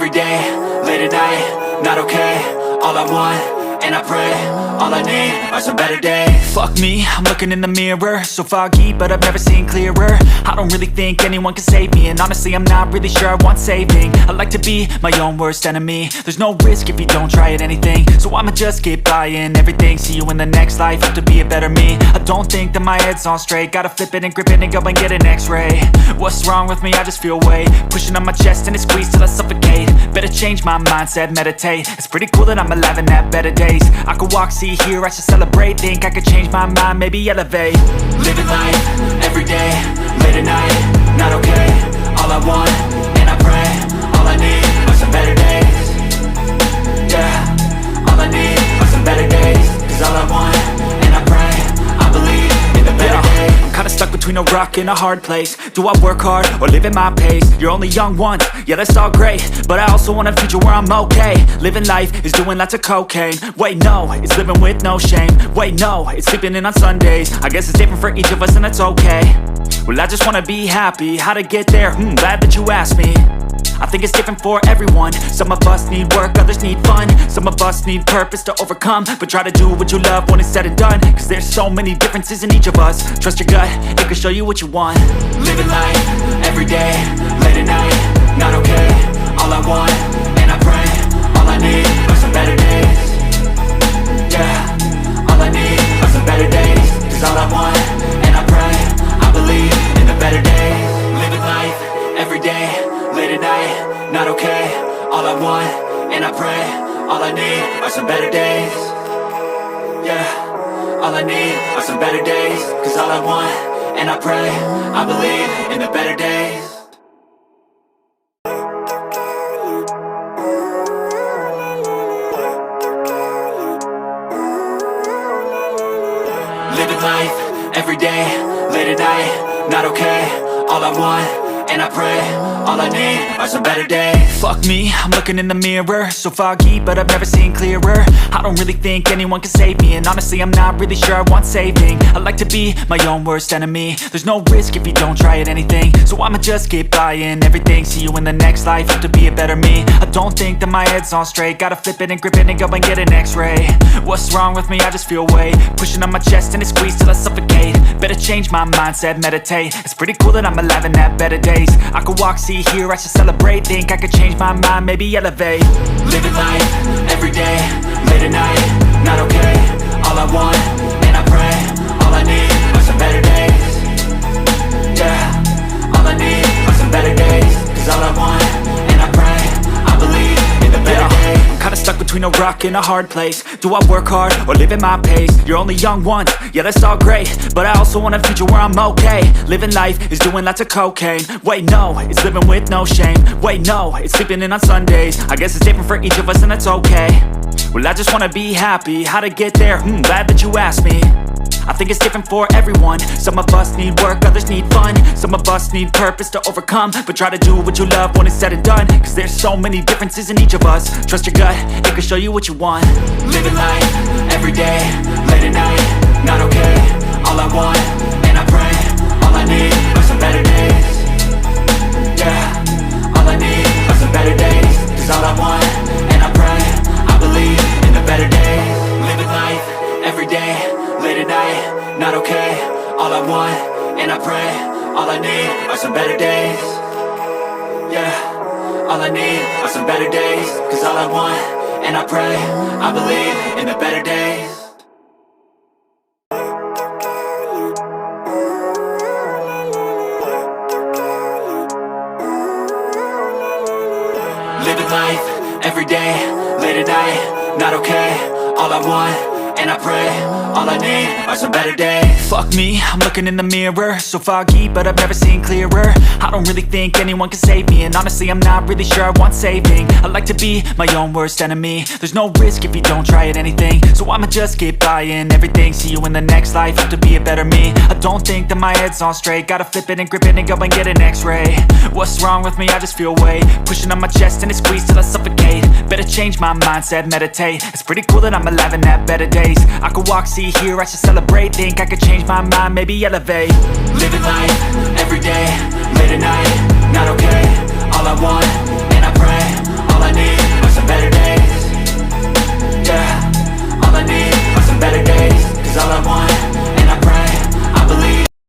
every day, late at night, not okay. All I want, and I pray, all I need are some better days. Fuck me, I'm looking in the mirror, so foggy, but I've never seen clearer. I don't really think anyone can save me, and honestly I'm not really sure I want saving. I like to be my own worst enemy. There's no risk if you don't try at anything, so I'ma just keep buying everything. See you in the next life, have to be a better me. I don't think that my head's on straight, gotta flip it and grip it and go and get an x-ray. What's wrong with me? I just feel weight pushing on my chest and it squeezes till I suffocate. Better change my mindset, meditate. It's pretty cool that I'm alive and have better days. I could walk, see, hear, I should celebrate. Think I could change my mind, maybe elevate. Living life, every day, late at night, not okay. All I want, and I pray, all I need are some better days. Yeah, all I need are some better days. Cause all I want, and I pray, I believe in the better days. I'm kinda stuck between a rock and a hard place. Do I work hard or live at my pace? You're only young once, yeah that's all great, but I also want a future where I'm okay. Living life is doing lots of cocaine. Wait no, it's living with no shame. Wait no, it's sleeping in on Sundays. I guess it's different for each of us and that's okay. Well I just wanna be happy, how to get there? Glad that you asked me. I think it's different for everyone. Some of us need work, others need fun. Some of us need purpose to overcome. But try to do what you love when it's said and done. Cause there's so many differences in each of us. Trust your gut, it can show you what you want. Living life, every day, late at night, not okay. All I want, and I pray, all I need are some better days. Yeah, all I need are some better days. Cause all I want, and I pray, I believe in the better days. Living life, every day, late at night, not okay. All I want, and I pray, all I need are some better days. Yeah, all I need are some better days. Cause all I want, and I pray, I believe in the better days. Living life, every day, late at night, not okay. All I want, and I pray, all I need are some better days. Fuck me, I'm looking in the mirror, so foggy, but I've never seen clearer. I don't really think anyone can save me, and honestly I'm not really sure I want saving. I like to be my own worst enemy. There's no risk if you don't try at anything, so I'ma just keep buying everything. See you in the next life, have to be a better me. I don't think that my head's on straight, gotta flip it and grip it and go and get an x-ray. What's wrong with me? I just feel weight pushing on my chest and it squeezes till I suffocate. Better change my mindset, meditate. It's pretty cool that I'm alive and have better days. I could walk, see, hear, I should celebrate. Think I could change my mind, maybe elevate. Living life, every day, late at night, not okay. All I want, and I pray, all I need are some better days. Yeah, all I need are some better days. Cause all I want, and I pray, I believe in the better days. Kinda stuck between a rock and a hard place. Do I work hard or live at my pace? You're only young once, yeah that's all great, but I also want a future where I'm okay. Living life is doing lots of cocaine. Wait no, it's living with no shame. Wait no, it's sleeping in on Sundays. I guess it's different for each of us and that's okay. Well I just wanna be happy, how to get there? Glad that you asked me. I think it's different for everyone. Some of us need work, others need fun. Some of us need purpose to overcome. But try to do what you love when it's said and done. Cause there's so many differences in each of us. Trust your gut, it can show you what you want. Living life, every day, late at night, not okay. All I want, and I pray, all I need are some better days. Yeah, all I need are some better days. Cause all I want, and I pray, I believe in the better days. Living life, every day, late at night, not okay. All I want, and I pray, all I need are some better days. Yeah, all I need are some better days. Cause all I want, and I pray, I believe in the better days. Living life, every day, late at night, not okay. All I want, and I pray, all I need are some better days. Fuck me, I'm looking in the mirror, so foggy, but I've never seen clearer. I don't really think anyone can save me, and honestly I'm not really sure I want saving. I like to be my own worst enemy. There's no risk if you don't try at anything, so I'ma just keep buying everything. See you in the next life, have to be a better me. I don't think that my head's on straight, gotta flip it and grip it and go and get an x-ray. What's wrong with me? I just feel weight pushing on my chest and it squeezes till I suffocate. Better change my mindset, meditate. It's pretty cool that I'm alive and have better days. I could walk, see, hear, I should celebrate. Think I could change my mind, maybe elevate. Living life, every day, late at night, not okay. All I want,